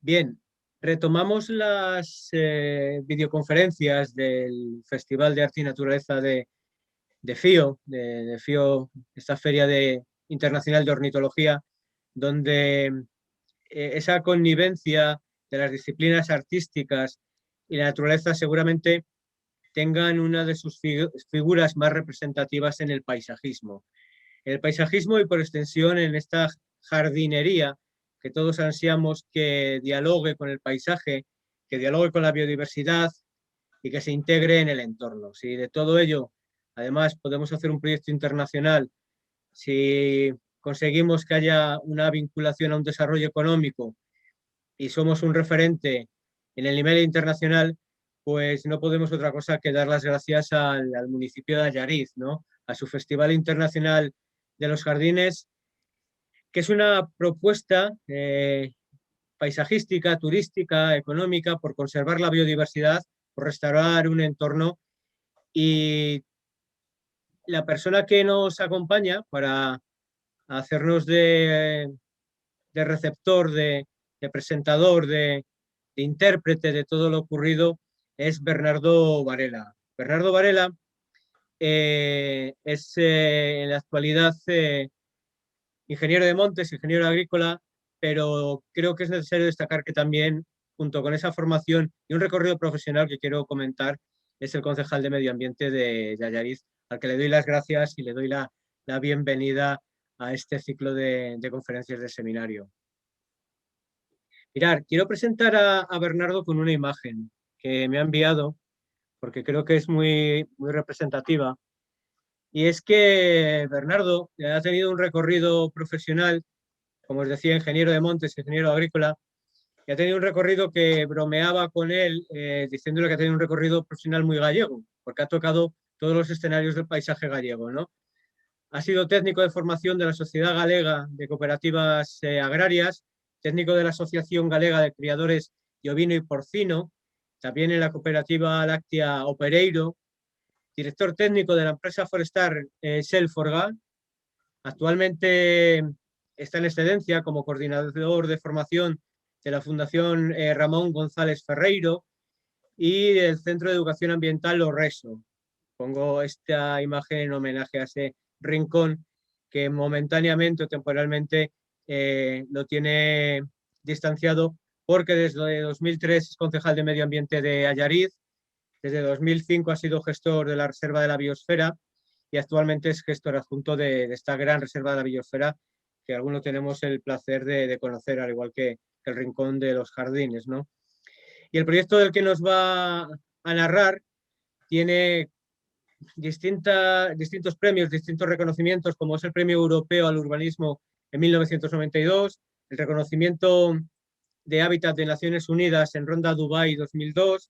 Bien, retomamos las videoconferencias del Festival de Arte y Naturaleza de FIO, de FIO, esta Feria Internacional de Ornitología, donde esa connivencia de las disciplinas artísticas y la naturaleza seguramente tengan una de sus figuras más representativas en el paisajismo. El paisajismo y por extensión en esta jardinería que todos ansiamos que dialogue con el paisaje, que dialogue con la biodiversidad y que se integre en el entorno. Si de todo ello, además, podemos hacer un proyecto internacional, si conseguimos que haya una vinculación a un desarrollo económico y somos un referente en el nivel internacional, pues no podemos otra cosa que dar las gracias al municipio de Allariz, ¿no? A su Festival Internacional de los Jardines, que es una propuesta paisajística, turística, económica, por conservar la biodiversidad, por restaurar un entorno. Y la persona que nos acompaña para hacernos de receptor, de presentador, de intérprete de todo lo ocurrido es Bernardo Varela. Bernardo Varela es en la actualidad ingeniero de montes, ingeniero agrícola, pero creo que es necesario destacar que también, junto con esa formación y un recorrido profesional que quiero comentar, es el concejal de Medio Ambiente de Allariz, al que le doy las gracias y le doy la bienvenida a este ciclo de conferencias de seminario. Mirad, quiero presentar a Bernardo con una imagen que me ha enviado, porque creo que es muy representativa. Y es que Bernardo ha tenido un recorrido profesional, como os decía, ingeniero de montes, ingeniero agrícola, y ha tenido un recorrido que bromeaba con él, diciéndole que ha tenido un recorrido profesional muy gallego, porque ha tocado todos los escenarios del paisaje gallego, ¿no? Ha sido técnico de formación de la Sociedad Galega de Cooperativas Agrarias, técnico de la Asociación Galega de Criadores de Ovino y Porcino, también en la cooperativa láctea Opereiro, director técnico de la empresa forestal Selforga. Actualmente está en excedencia como coordinador de formación de la Fundación Ramón González Ferreiro y del Centro de Educación Ambiental Lorreso. Pongo esta imagen en homenaje a ese rincón que momentáneamente o temporalmente lo tiene distanciado, porque desde 2003 es concejal de Medio Ambiente de Allariz, desde 2005 ha sido gestor de la Reserva de la Biosfera y actualmente es gestor adjunto de esta gran Reserva de la Biosfera que algunos tenemos el placer de conocer, al igual que el Rincón de los Jardines, ¿no? Y el proyecto del que nos va a narrar tiene distintos premios, distintos reconocimientos, como es el Premio Europeo al Urbanismo en 1992, el reconocimiento de Hábitat de Naciones Unidas en Ronda Dubái 2002,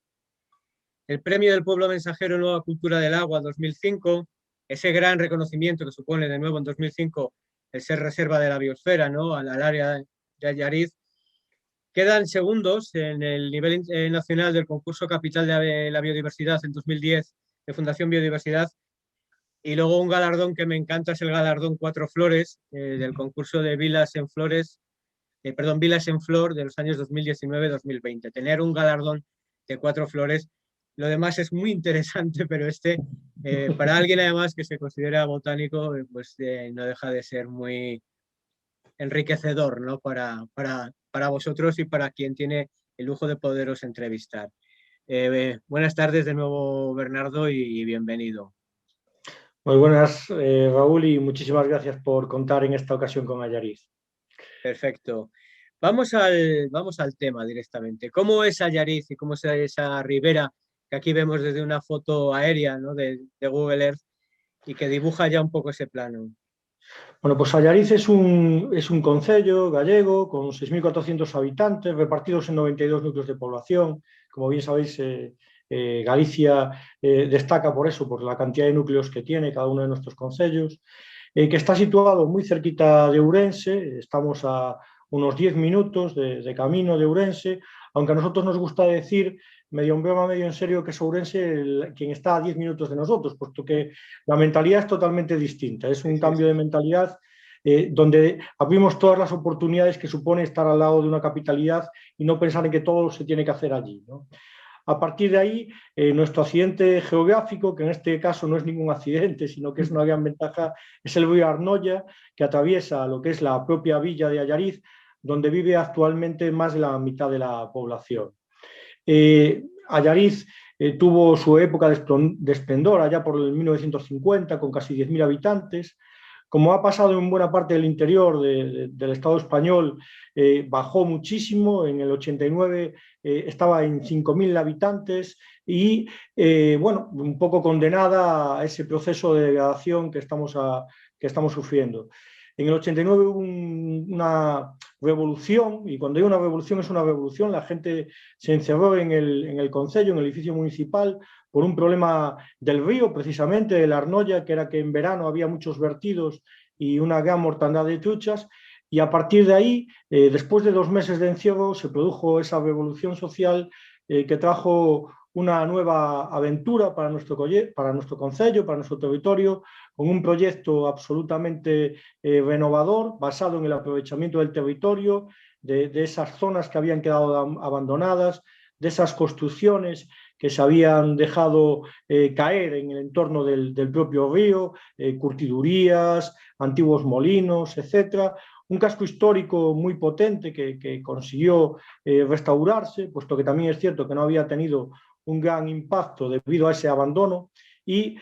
el Premio del Pueblo Mensajero Nueva Cultura del Agua 2005, ese gran reconocimiento que supone de nuevo en 2005 el ser reserva de la biosfera, ¿no? al área de Allariz. Quedan segundos en el nivel nacional del concurso Capital de la Biodiversidad en 2010 de Fundación Biodiversidad. Y luego un galardón que me encanta es el galardón Cuatro Flores del concurso de Vilas en Flores, Vilas en Flor de los años 2019-2020. Tener un galardón de Cuatro Flores. Lo demás es muy interesante, pero para alguien además que se considera botánico, pues no deja de ser muy enriquecedor, ¿no? Para vosotros y para quien tiene el lujo de poderos entrevistar. Buenas tardes de nuevo, Bernardo, y bienvenido. Muy buenas, Raúl, y muchísimas gracias por contar en esta ocasión con Allariz. Perfecto. Vamos al tema directamente. ¿Cómo es Allariz y cómo es esa ribera que aquí vemos desde una foto aérea, ¿no? de Google Earth y que dibuja ya un poco ese plano? Bueno, pues Allariz es un concello gallego con 6.400 habitantes repartidos en 92 núcleos de población. Como bien sabéis, Galicia destaca por eso, por la cantidad de núcleos que tiene cada uno de nuestros concellos, que está situado muy cerquita de Ourense. Estamos a unos 10 minutos de camino de Ourense, aunque a nosotros nos gusta decir, medio en broma, medio en serio, que es Ourense quien está a 10 minutos de nosotros, puesto que la mentalidad es totalmente distinta. Es un cambio de mentalidad donde abrimos todas las oportunidades que supone estar al lado de una capitalidad y no pensar en que todo se tiene que hacer allí, ¿no? A partir de ahí, nuestro accidente geográfico, que en este caso no es ningún accidente, sino que es una gran ventaja, es el río Arnoya, que atraviesa lo que es la propia villa de Allariz, donde vive actualmente más de la mitad de la población. Allariz tuvo su época de esplendor allá por el 1950, con casi 10.000 habitantes. Como ha pasado en buena parte del interior del Estado español, bajó muchísimo. En el 89 estaba en 5.000 habitantes y, bueno, un poco condenada a ese proceso de degradación que estamos sufriendo. En el 89 hubo una revolución, y cuando hay una revolución es una revolución. La gente se encerró en el concello, en el edificio municipal, por un problema del río, precisamente, del Arnoya, que era que en verano había muchos vertidos y una gran mortandad de truchas, y a partir de ahí, después de 2 meses de encierro, se produjo esa revolución social que trajo una nueva aventura para nuestro concello, para nuestro territorio, con un proyecto absolutamente renovador, basado en el aprovechamiento del territorio, de esas zonas que habían quedado abandonadas, de esas construcciones que se habían dejado caer en el entorno del propio río, curtidurías, antiguos molinos, etcétera. Un casco histórico muy potente que consiguió restaurarse, puesto que también es cierto que no había tenido un gran impacto debido a ese abandono, y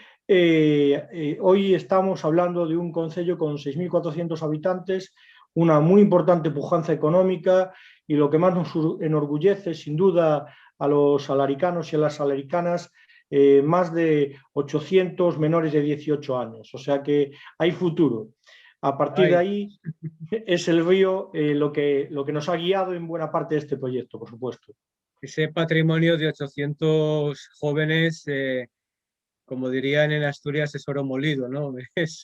hoy estamos hablando de un concello con 6.400 habitantes, una muy importante pujanza económica, y lo que más nos enorgullece, sin duda, a los salaricanos y a las salaricanas, más de 800 menores de 18 años. O sea que hay futuro. A partir de Ay, ahí es el río lo que nos ha guiado en buena parte de este proyecto, por supuesto. ese patrimonio de 800 jóvenes, como dirían en Asturias, es oro molido, ¿no? Es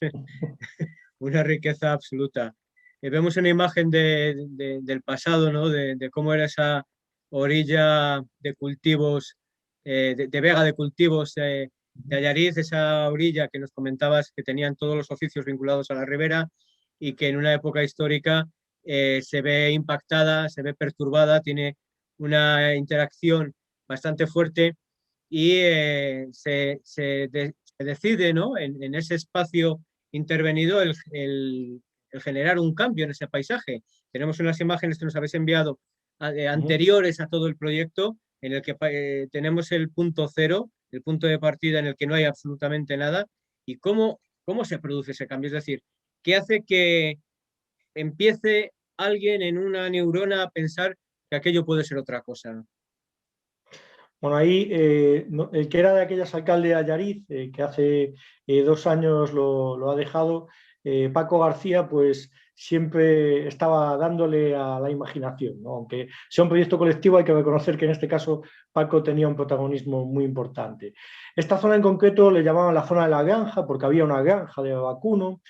una riqueza absoluta. Vemos una imagen del pasado, ¿no? De cómo era esa orilla de cultivos, de vega de cultivos de Allariz, esa orilla que nos comentabas que tenían todos los oficios vinculados a la ribera y que en una época histórica se ve impactada, se ve perturbada, tiene una interacción bastante fuerte y se decide, ¿no? En ese espacio intervenido el generar un cambio en ese paisaje. Tenemos unas imágenes que nos habéis enviado anteriores a todo el proyecto, en el que tenemos el punto cero, el punto de partida en el que no hay absolutamente nada, y cómo se produce ese cambio. Es decir, ¿qué hace que empiece alguien en una neurona a pensar que aquello puede ser otra cosa? Bueno, ahí el que era de aquellas alcalde de Allariz, que hace 2 años lo ha dejado, Paco García, pues siempre estaba dándole a la imaginación, ¿no? Aunque sea un proyecto colectivo, hay que reconocer que en este caso Paco tenía un protagonismo muy importante. Esta zona en concreto le llamaban la zona de la granja, porque había una granja de vacuno,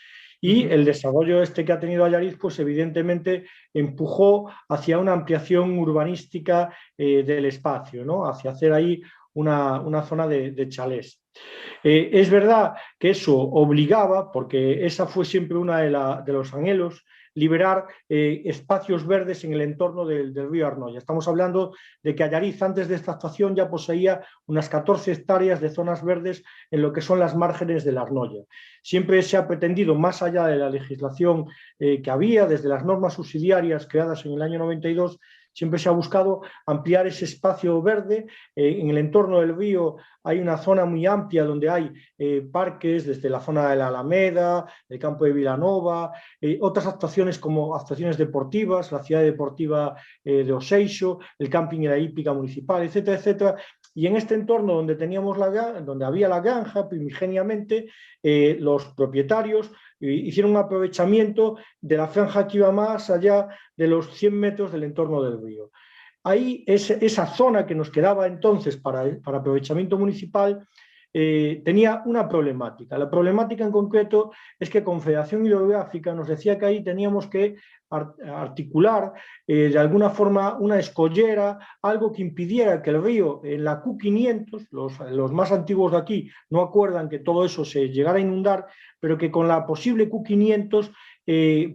y el desarrollo este que ha tenido Allariz, pues evidentemente empujó hacia una ampliación urbanística del espacio, ¿no? Hacia hacer ahí una zona de chalés. Es verdad que eso obligaba, porque esa fue siempre una de los anhelos, liberar espacios verdes en el entorno del río Arnoya. Estamos hablando de que Allariz, antes de esta actuación, ya poseía unas 14 hectáreas de zonas verdes en lo que son las márgenes del Arnoya. Siempre se ha pretendido, más allá de la legislación que había, desde las normas subsidiarias creadas en el año 92, siempre se ha buscado ampliar ese espacio verde. En el entorno del río hay una zona muy amplia donde hay parques, desde la zona de la Alameda, el campo de Vilanova, otras actuaciones como actuaciones deportivas, la ciudad deportiva de Oseixo, el camping y la hípica municipal, etcétera, etcétera. Y en este entorno donde había la granja primigeniamente, los propietarios hicieron un aprovechamiento de la franja que iba más allá de los 100 metros del entorno del río. Ahí esa zona que nos quedaba entonces para aprovechamiento municipal tenía una problemática. La problemática en concreto es que Confederación Hidrográfica nos decía que ahí teníamos que articular de alguna forma una escollera, algo que impidiera que el río en la Q500, los más antiguos de aquí no acuerdan que todo eso se llegara a inundar, pero que con la posible Q500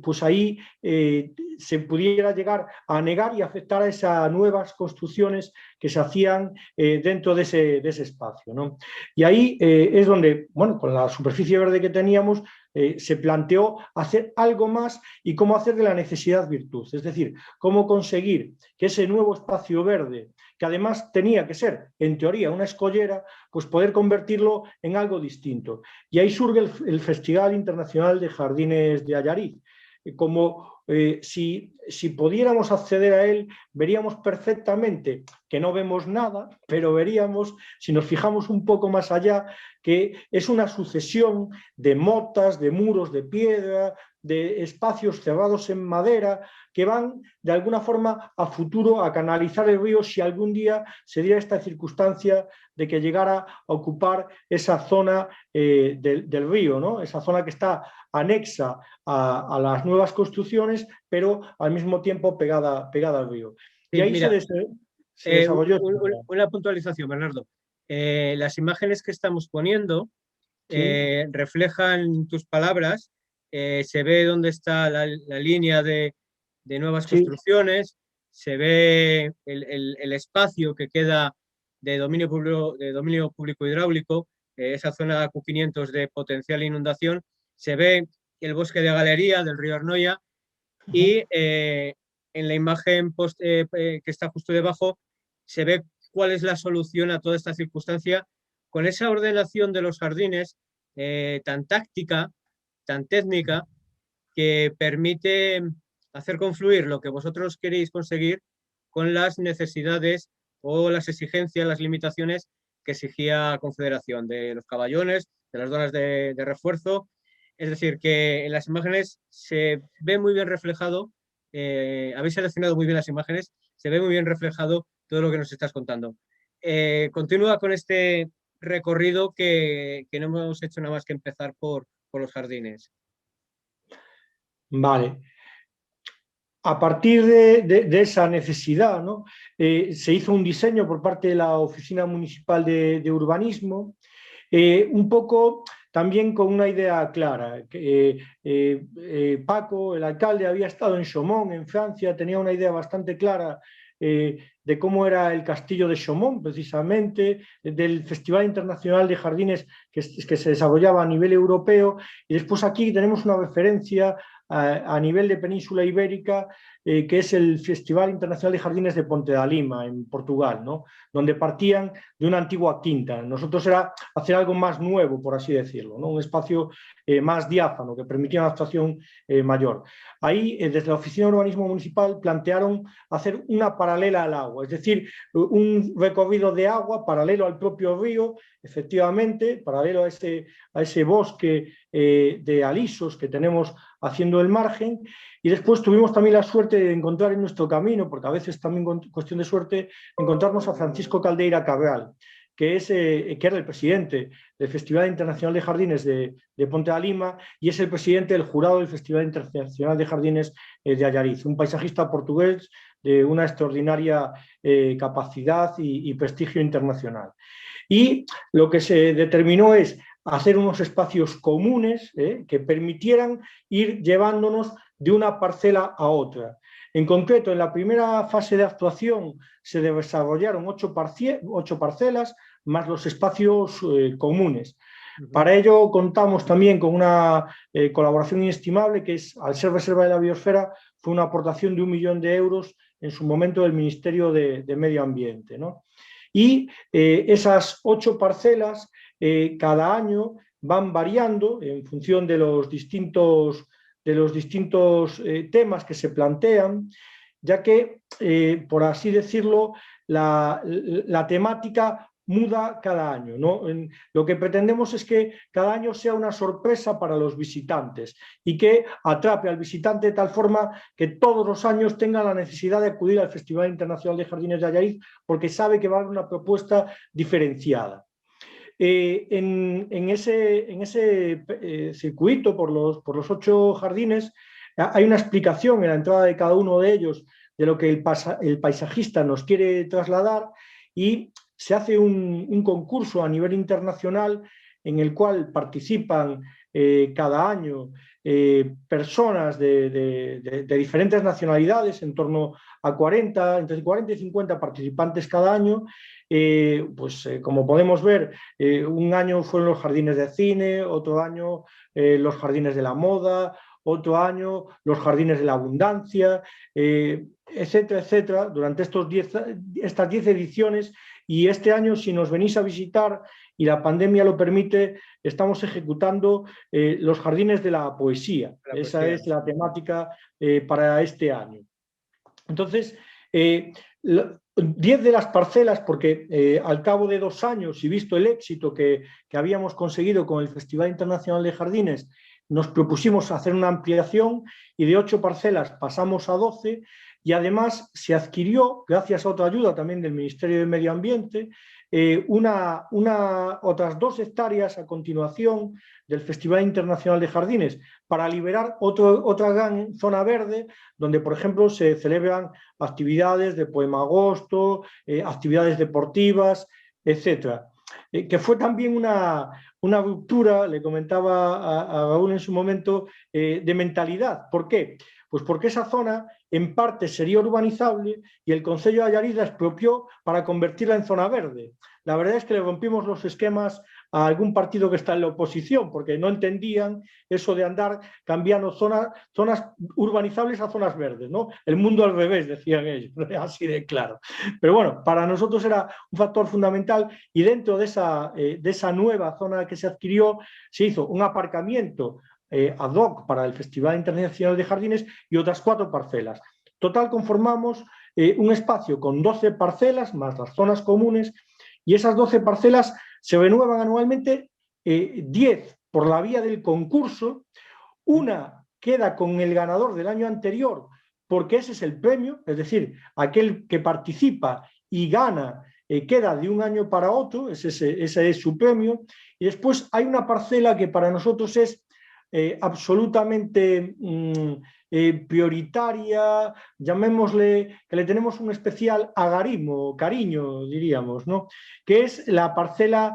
pues ahí se pudiera llegar a anegar y afectar a esas nuevas construcciones que se hacían dentro de ese espacio, ¿no? Y ahí es donde, bueno, con la superficie verde que teníamos, se planteó hacer algo más y cómo hacer de la necesidad virtud, es decir, cómo conseguir que ese nuevo espacio verde, que además tenía que ser, en teoría, una escollera, pues poder convertirlo en algo distinto. Y ahí surge el Festival Internacional de Jardines de Allariz, como si pudiéramos acceder a él, veríamos perfectamente que no vemos nada, pero veríamos, si nos fijamos un poco más allá, que es una sucesión de motas, de muros de piedra, de espacios cerrados en madera, que van de alguna forma a futuro a canalizar el río si algún día se diera esta circunstancia de que llegara a ocupar esa zona del río, ¿no? Esa zona que está anexa a las nuevas construcciones, pero al mismo tiempo pegada al río. Y Sí, ahí mira, se desarrolló. una puntualización, Bernardo. Las imágenes que estamos poniendo Sí, reflejan tus palabras, se ve dónde está la línea de nuevas sí, construcciones, se ve el espacio que queda de dominio público hidráulico, esa zona Q500 de potencial inundación, se ve el bosque de galería del río Arnoia y en la imagen que está justo debajo se ve cuál es la solución a toda esta circunstancia con esa ordenación de los jardines tan táctica, tan técnica, que permite hacer confluir lo que vosotros queréis conseguir con las necesidades o las exigencias, las limitaciones que exigía Confederación de los caballones, de las zonas de refuerzo. Es decir, que en las imágenes se ve muy bien reflejado, habéis seleccionado muy bien las imágenes, se ve muy bien reflejado todo lo que nos estás contando. Continúa con este recorrido que no hemos hecho nada más que empezar por los jardines. vale. A partir de esa necesidad, ¿no? Se hizo un diseño por parte de la Oficina Municipal de Urbanismo, un poco también con una idea clara. Paco, el alcalde, había estado en Chaumont, en Francia, tenía una idea bastante clara de cómo era el castillo de Chaumont, precisamente, del Festival Internacional de Jardines que se desarrollaba a nivel europeo, y después aquí tenemos una referencia a nivel de península ibérica, que es el Festival Internacional de Jardines de Ponte da Lima, en Portugal, ¿no? Donde partían de una antigua quinta. Nosotros era hacer algo más nuevo, por así decirlo, ¿no? Un espacio más diáfano, que permitía una actuación mayor. Ahí, desde la Oficina de Urbanismo Municipal, plantearon hacer una paralela al agua, es decir, un recorrido de agua paralelo al propio río, efectivamente, paralelo a ese bosque de alisos que tenemos haciendo el margen, y después tuvimos también la suerte de encontrar en nuestro camino, porque a veces también cuestión de suerte, encontrarnos a Francisco Caldeira Cabral, que era el presidente del Festival Internacional de Jardines de Ponte da Lima y es el presidente del jurado del Festival Internacional de Jardines de Allariz, un paisajista portugués de una extraordinaria capacidad y prestigio internacional. Y lo que se determinó es hacer unos espacios comunes que permitieran ir llevándonos de una parcela a otra. En concreto, en la primera fase de actuación se desarrollaron 8 parcelas más los espacios comunes. Para ello contamos también con una colaboración inestimable que es, al ser reserva de la biosfera, fue una aportación de 1 millón de euros en su momento del Ministerio de Medio Ambiente, ¿no? Y esas 8 parcelas cada año van variando en función de los distintos temas que se plantean, ya que, por así decirlo, la temática muda cada año, ¿no? Lo que pretendemos es que cada año sea una sorpresa para los visitantes y que atrape al visitante de tal forma que todos los años tenga la necesidad de acudir al Festival Internacional de Jardines de Allariz porque sabe que va a haber una propuesta diferenciada. En ese circuito por los 8 jardines hay una explicación en la entrada de cada uno de ellos de lo que el paisajista nos quiere trasladar, y se hace un concurso a nivel internacional en el cual participan cada año personas de diferentes nacionalidades, en torno a 40, entre 40 y 50 participantes cada año. Como podemos ver, un año fueron los jardines de cine, otro año los jardines de la moda, otro año los jardines de la abundancia, etcétera, etcétera, durante estas 10 ediciones. Y este año, si nos venís a visitar y la pandemia lo permite, estamos ejecutando los jardines de la poesía. Esa es la temática para este año. Entonces, 10 de las parcelas, porque al cabo de 2 años y visto el éxito que habíamos conseguido con el Festival Internacional de Jardines, nos propusimos hacer una ampliación y de 8 parcelas pasamos a 12, y además se adquirió, gracias a otra ayuda también del Ministerio de Medio Ambiente, otras 2 hectáreas a continuación del Festival Internacional de Jardines, para liberar otra gran zona verde, donde, por ejemplo, se celebran actividades de Poema Agosto, actividades deportivas, etcétera. Que fue también una ruptura, le comentaba a Raúl en su momento, de mentalidad. ¿Por qué? Pues porque esa zona en parte sería urbanizable y el Concello de Allariz la expropió para convertirla en zona verde. La verdad es que le rompimos los esquemas a algún partido que está en la oposición, porque no entendían eso de andar cambiando zonas urbanizables a zonas verdes, ¿no? El mundo al revés, decían ellos, así de claro. Pero bueno, para nosotros era un factor fundamental, y dentro de esa nueva zona que se adquirió se hizo un aparcamiento ad hoc para el Festival Internacional de Jardines y otras 4 parcelas. Total, conformamos un espacio con 12 parcelas más las zonas comunes, y esas 12 parcelas se renuevan anualmente, 10 por la vía del concurso, una queda con el ganador del año anterior, porque ese es el premio, es decir, aquel que participa y gana queda de un año para otro, ese es su premio. Y después hay una parcela que para nosotros es absolutamente prioritaria, llamémosle, que le tenemos un especial agarimo, cariño, diríamos, ¿no? Que es la parcela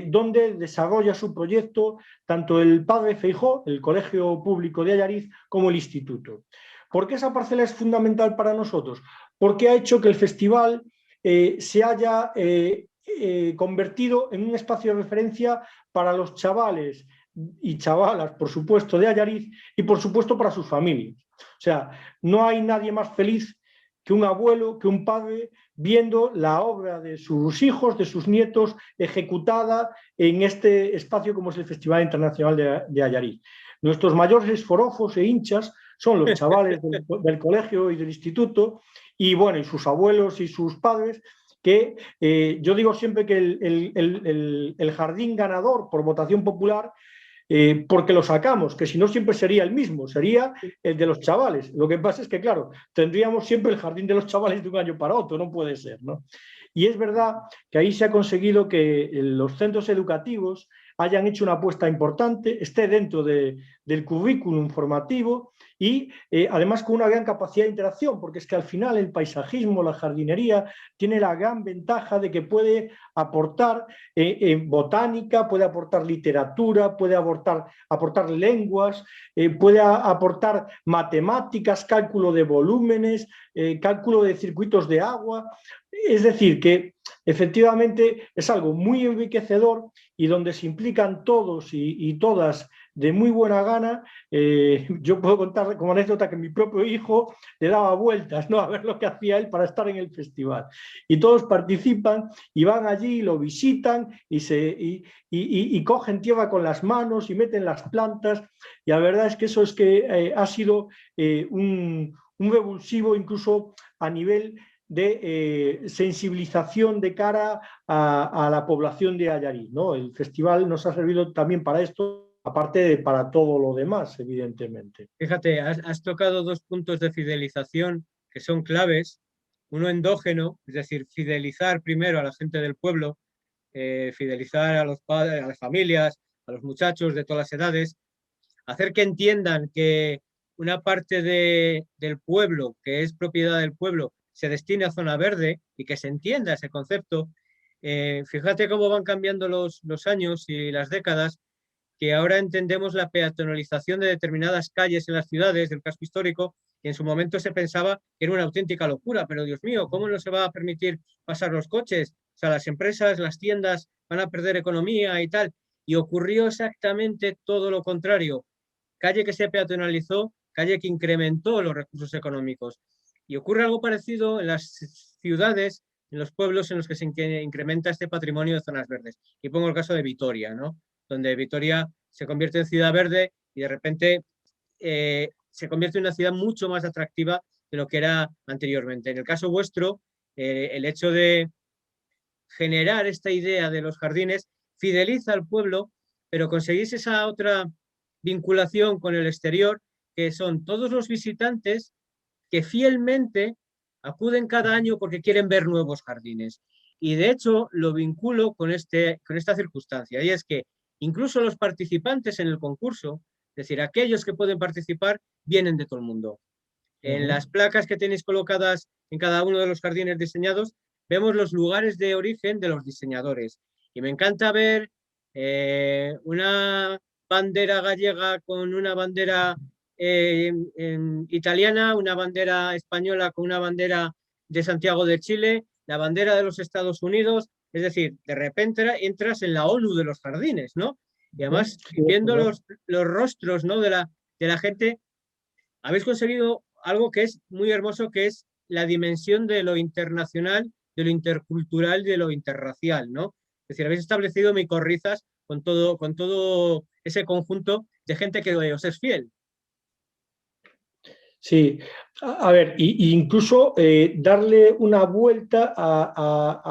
donde desarrolla su proyecto tanto el Padre Feijóo, el Colegio Público de Allariz, como el Instituto. ¿Por qué esa parcela es fundamental para nosotros? Porque ha hecho que el festival se haya convertido en un espacio de referencia para los chavales y chavalas, por supuesto, de Allariz, y por supuesto para sus familias. O sea, no hay nadie más feliz que un abuelo, que un padre, viendo la obra de sus hijos, de sus nietos, ejecutada en este espacio como es el Festival Internacional de Allariz. Nuestros mayores forofos e hinchas son los chavales del colegio y del instituto, y bueno, y sus abuelos y sus padres, que yo digo siempre que el jardín ganador por votación popular, porque lo sacamos, que si no siempre sería el mismo, sería el de los chavales. Lo que pasa es que, claro, tendríamos siempre el jardín de los chavales de un año para otro, no puede ser, ¿no? Y es verdad que ahí se ha conseguido que los centros educativos hayan hecho una apuesta importante, esté dentro del currículum formativo, y además con una gran capacidad de interacción, porque es que al final el paisajismo, la jardinería, tiene la gran ventaja de que puede aportar botánica, puede aportar literatura, puede aportar lenguas, puede aportar matemáticas, cálculo de volúmenes, cálculo de circuitos de agua. Es decir, que efectivamente es algo muy enriquecedor, y donde se implican todos y todas de muy buena gana. Yo puedo contar como anécdota que mi propio hijo le daba vueltas, ¿no?, a ver lo que hacía él para estar en el festival. Y todos participan y van allí, lo visitan y cogen tierra con las manos y meten las plantas. Y la verdad es que eso es que ha sido un revulsivo incluso a nivel de sensibilización de cara a la población de Allariz, ¿no? El festival nos ha servido también para esto, aparte de para todo lo demás, evidentemente. Fíjate, has tocado 2 puntos de fidelización que son claves. Uno endógeno, es decir, fidelizar primero a la gente del pueblo, fidelizar a los padres, a las familias, a los muchachos de todas las edades, hacer que entiendan que una parte del pueblo, que es propiedad del pueblo, se destine a zona verde y que se entienda ese concepto. Fíjate cómo van cambiando los años y las décadas, que ahora entendemos la peatonalización de determinadas calles en las ciudades del casco histórico, y en su momento se pensaba que era una auténtica locura, pero Dios mío, ¿cómo no se va a permitir pasar los coches? O sea, las empresas, las tiendas van a perder economía y tal. Y ocurrió exactamente todo lo contrario. Calle que se peatonalizó, calle que incrementó los recursos económicos. Y ocurre algo parecido en las ciudades, en los pueblos en los que se incrementa este patrimonio de zonas verdes. Y pongo el caso de Vitoria, ¿no? Donde Vitoria se convierte en ciudad verde y de repente se convierte en una ciudad mucho más atractiva de lo que era anteriormente. En el caso vuestro, el hecho de generar esta idea de los jardines fideliza al pueblo, pero conseguís esa otra vinculación con el exterior, que son todos los visitantes que fielmente acuden cada año porque quieren ver nuevos jardines. Y de hecho lo vinculo con esta circunstancia, y es que incluso los participantes en el concurso, es decir, aquellos que pueden participar, vienen de todo el mundo. En las placas que tenéis colocadas en cada uno de los jardines diseñados, vemos los lugares de origen de los diseñadores. Y me encanta ver una bandera gallega con una bandera italiana, una bandera española con una bandera de Santiago de Chile, la bandera de los Estados Unidos. Es decir, de repente entras en la ONU de los jardines, ¿no? Y además, viendo los rostros, ¿no?, de la gente, habéis conseguido algo que es muy hermoso, que es la dimensión de lo internacional, de lo intercultural, de lo interracial, ¿no? Es decir, habéis establecido micorrizas con todo ese conjunto de gente que os es fiel. Sí, a ver, incluso darle una vuelta a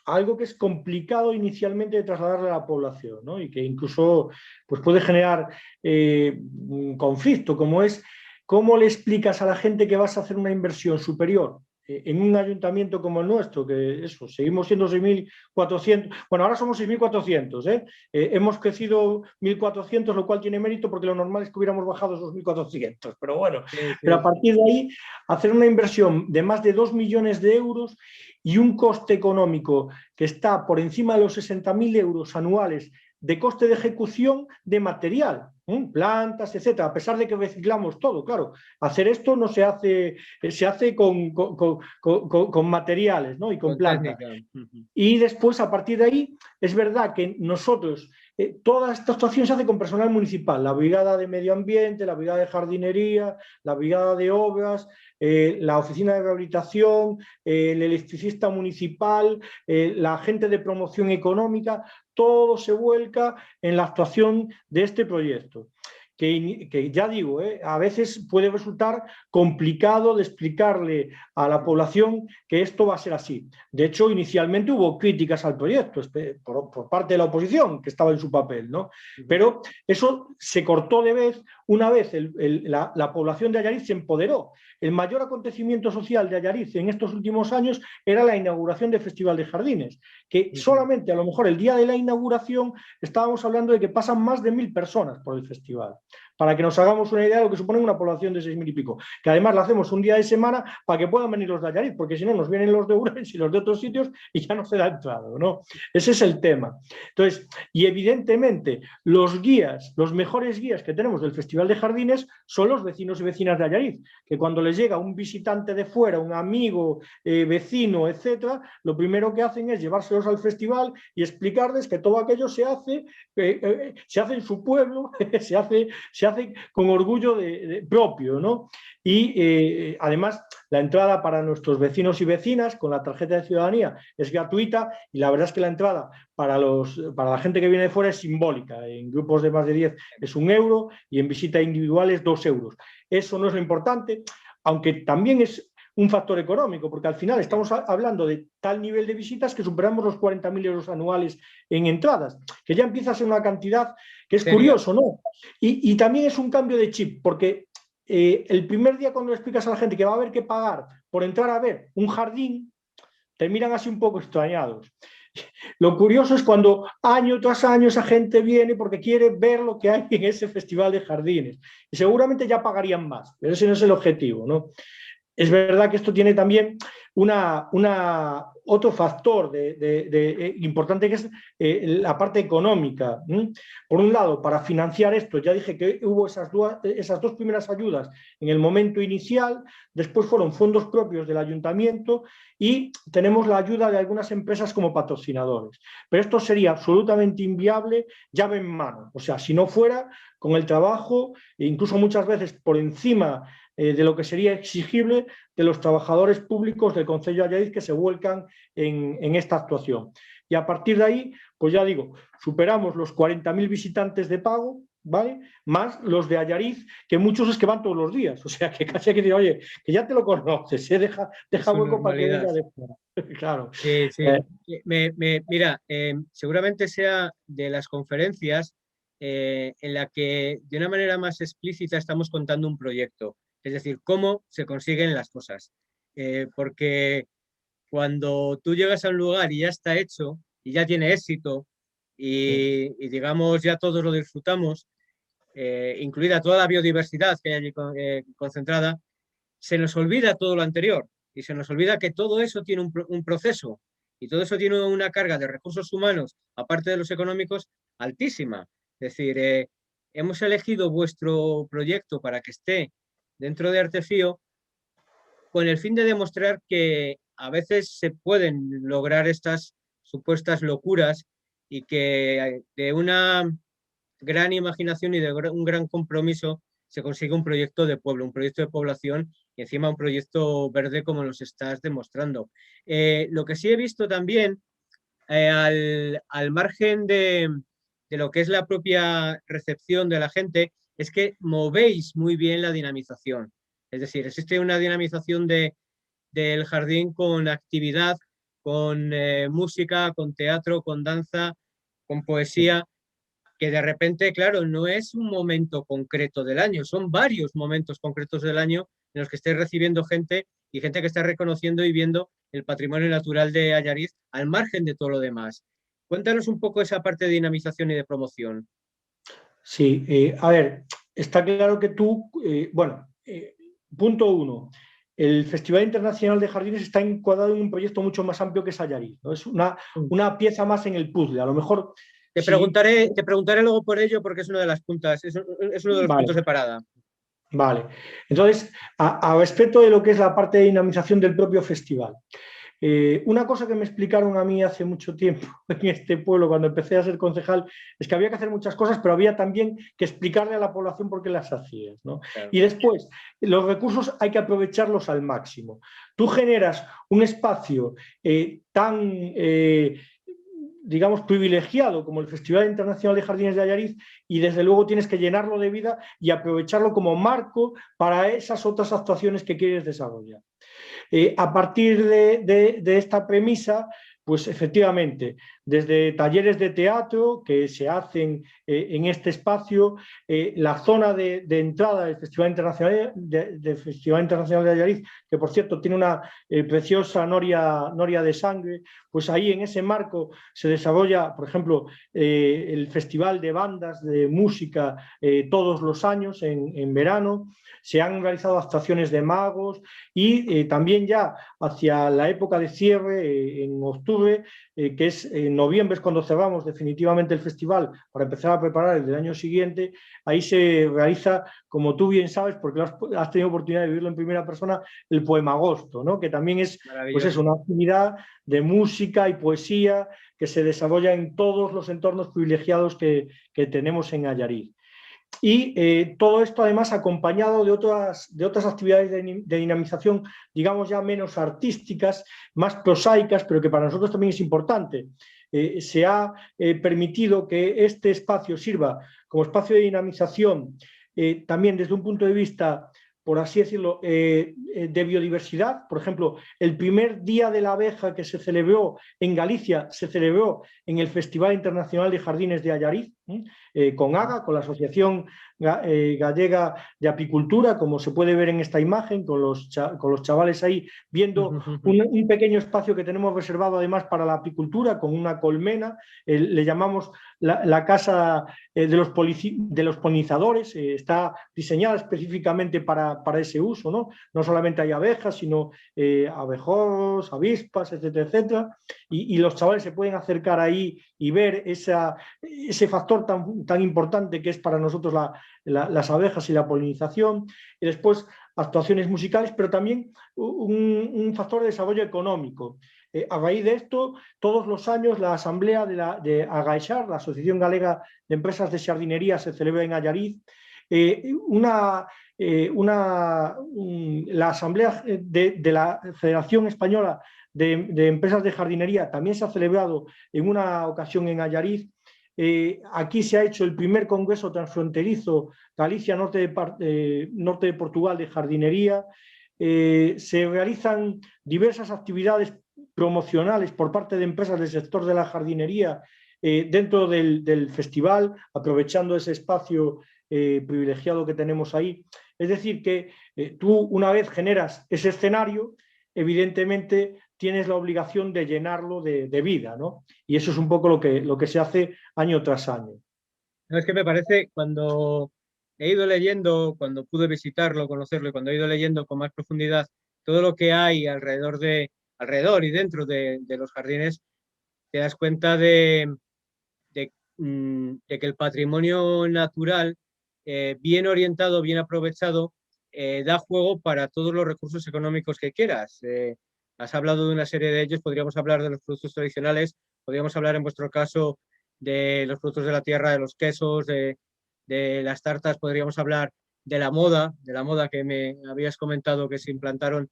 algo que es complicado inicialmente de trasladarle a la población, ¿no? Y que incluso pues, puede generar un conflicto, como es cómo le explicas a la gente que vas a hacer una inversión superior en un ayuntamiento como el nuestro, que eso, seguimos siendo 6.400, bueno, ahora somos 6.400, hemos crecido 1.400, lo cual tiene mérito porque lo normal es que hubiéramos bajado esos 1.400, pero bueno, pero a partir de ahí, hacer una inversión de más de 2 millones de euros y un coste económico que está por encima de los 60.000 euros anuales de coste de ejecución de material, plantas, etcétera, a pesar de que reciclamos todo, claro. Hacer esto no se hace, se hace con materiales, ¿no? Y con plantas. Y después, a partir de ahí, es verdad que nosotros, toda esta actuación se hace con personal municipal, la brigada de medio ambiente, la brigada de jardinería, la brigada de obras, la oficina de rehabilitación, el electricista municipal, la gente de promoción económica, todo se vuelca en la actuación de este proyecto. Que ya digo, a veces puede resultar complicado de explicarle a la población que esto va a ser así. De hecho, inicialmente hubo críticas al proyecto por parte de la oposición, que estaba en su papel, ¿no? Pero eso se cortó de vez una vez la población de Allariz se empoderó. El mayor acontecimiento social de Allariz en estos últimos años era la inauguración del Festival de Jardines, que solamente a lo mejor el día de la inauguración estábamos hablando de que pasan más de 1.000 personas por el festival, para que nos hagamos una idea de lo que supone una población de 6.000 y pico, que además la hacemos un día de semana para que puedan venir los de Allariz, porque si no nos vienen los de Ourense y los de otros sitios y ya no se da entrado, ¿no? Ese es el tema. Entonces, y evidentemente los guías, los mejores guías que tenemos del Festival de Jardines son los vecinos y vecinas de Allariz, que cuando les llega un visitante de fuera, un amigo, vecino, etcétera, lo primero que hacen es llevárselos al festival y explicarles que todo aquello se hace en su pueblo, se hace con orgullo propio, ¿no? Y además la entrada para nuestros vecinos y vecinas con la tarjeta de ciudadanía es gratuita, y la verdad es que la entrada para la gente que viene de fuera es simbólica. En grupos de más de 10 es 1 euro y en visita individual es 2 euros. Eso no es lo importante, aunque también es un factor económico, porque al final estamos hablando de tal nivel de visitas que superamos los 40.000 euros anuales en entradas, que ya empieza a ser una cantidad que es curioso, ¿no? Y también es un cambio de chip, porque el primer día cuando le explicas a la gente que va a haber que pagar por entrar a ver un jardín, te miran así un poco extrañados. Lo curioso es cuando año tras año esa gente viene porque quiere ver lo que hay en ese festival de jardines. Y seguramente ya pagarían más, pero ese no es el objetivo, ¿no? Es verdad que esto tiene también otro factor importante, que es la parte económica. Por un lado, para financiar esto, ya dije que hubo esas dos primeras ayudas en el momento inicial, después fueron fondos propios del ayuntamiento y tenemos la ayuda de algunas empresas como patrocinadores. Pero esto sería absolutamente inviable llave en mano. O sea, si no fuera con el trabajo, e incluso muchas veces por encima de lo que sería exigible de los trabajadores públicos del Concello de Allariz que se vuelcan en esta actuación. Y a partir de ahí, pues ya digo, superamos los 40.000 visitantes de pago, ¿vale? Más los de Allariz, que muchos es que van todos los días, o sea, que casi hay que decir, oye, que ya te lo conoces, deja hueco para que venga de fuera. Claro. Sí, sí. Mira, seguramente sea de las conferencias en la que de una manera más explícita estamos contando un proyecto, es decir, cómo se consiguen las cosas. Porque cuando tú llegas a un lugar y ya está hecho y ya tiene éxito y digamos ya todos lo disfrutamos, incluida toda la biodiversidad que hay allí concentrada, se nos olvida todo lo anterior y se nos olvida que todo eso tiene un proceso y todo eso tiene una carga de recursos humanos, aparte de los económicos, altísima. Es decir, hemos elegido vuestro proyecto para que esté dentro de Artefío con el fin de demostrar que a veces se pueden lograr estas supuestas locuras y que de una gran imaginación y de un gran compromiso se consigue un proyecto de pueblo, un proyecto de población y encima un proyecto verde como nos estás demostrando. Lo que sí he visto también, al margen de lo que es la propia recepción de la gente, es que movéis muy bien la dinamización. Es decir, existe una dinamización del jardín con actividad, con música, con teatro, con danza, con poesía, que de repente, claro, no es un momento concreto del año, son varios momentos concretos del año en los que estés recibiendo gente y gente que está reconociendo y viendo el patrimonio natural de Allariz al margen de todo lo demás. Cuéntanos un poco esa parte de dinamización y de promoción. Sí, a ver, está claro que tú, punto uno, el Festival Internacional de Jardines está encuadrado en un proyecto mucho más amplio que es Allariz, ¿no? Es una pieza más en el puzzle, a lo mejor... Te preguntaré luego por ello porque es una de las puntas, es uno de los puntos de parada. Vale, entonces, a respecto de lo que es la parte de dinamización del propio festival, una cosa que me explicaron a mí hace mucho tiempo en este pueblo, cuando empecé a ser concejal, es que había que hacer muchas cosas, pero había también que explicarle a la población por qué las hacías, ¿no? Claro. Y después, los recursos hay que aprovecharlos al máximo. Tú generas un espacio digamos, privilegiado como el Festival Internacional de Jardines de Allariz y desde luego tienes que llenarlo de vida y aprovecharlo como marco para esas otras actuaciones que quieres desarrollar. A partir de esta premisa, pues efectivamente, desde talleres de teatro que se hacen en este espacio, la zona de entrada del Festival Internacional de Allariz, que por cierto tiene una preciosa noria de sangre, pues ahí en ese marco se desarrolla, por ejemplo, el Festival de Bandas de Música todos los años en verano. Se han realizado actuaciones de magos y también ya hacia la época de cierre, en octubre, que es en noviembre, es cuando cerramos definitivamente el festival para empezar a preparar el del año siguiente. Ahí se realiza, como tú bien sabes, porque has tenido oportunidad de vivirlo en primera persona, el Poemagosto, ¿no? Que también es, pues es una actividad de música y poesía que se desarrolla en todos los entornos privilegiados que tenemos en Allariz. Y todo esto además acompañado de otras actividades de dinamización, digamos ya menos artísticas, más prosaicas, pero que para nosotros también es importante. Se ha permitido que este espacio sirva como espacio de dinamización también desde un punto de vista, por así decirlo, de biodiversidad. Por ejemplo, el primer Día de la Abeja que se celebró en Galicia se celebró en el Festival Internacional de Jardines de Allariz, con AGA, con la Asociación Gallega de Apicultura, como se puede ver en esta imagen, con los chavales ahí viendo un pequeño espacio que tenemos reservado además para la apicultura, con una colmena, le llamamos la casa de los polinizadores, está diseñada específicamente para ese uso, ¿no? No solamente hay abejas, sino abejorros, avispas, etcétera, etcétera, y los chavales se pueden acercar ahí y ver ese factor tan importante que es para nosotros las abejas y la polinización, y después actuaciones musicales, pero también un factor de desarrollo económico. A raíz de esto, todos los años la asamblea de AGAEXAR, la Asociación Galega de Empresas de Xardinería, se celebra en Allariz. La asamblea de la Federación Española de Empresas de Jardinería también se ha celebrado en una ocasión en Allariz. Aquí se ha hecho el primer congreso transfronterizo Galicia, norte de Portugal, de jardinería. Se realizan diversas actividades promocionales por parte de empresas del sector de la jardinería dentro del festival, aprovechando ese espacio privilegiado que tenemos ahí. Es decir, que tú, una vez generas ese escenario, evidentemente tienes la obligación de llenarlo de vida, ¿no? Y eso es un poco lo que se hace año tras año. No, es que me parece, cuando he ido leyendo, cuando pude visitarlo, conocerlo, y cuando he ido leyendo con más profundidad todo lo que hay alrededor y dentro de los jardines, te das cuenta de que el patrimonio natural, bien orientado, bien aprovechado, da juego para todos los recursos económicos que quieras. Has hablado de una serie de ellos, podríamos hablar de los productos tradicionales, podríamos hablar en vuestro caso de los productos de la tierra, de los quesos, de las tartas, podríamos hablar de la moda que me habías comentado, que se implantaron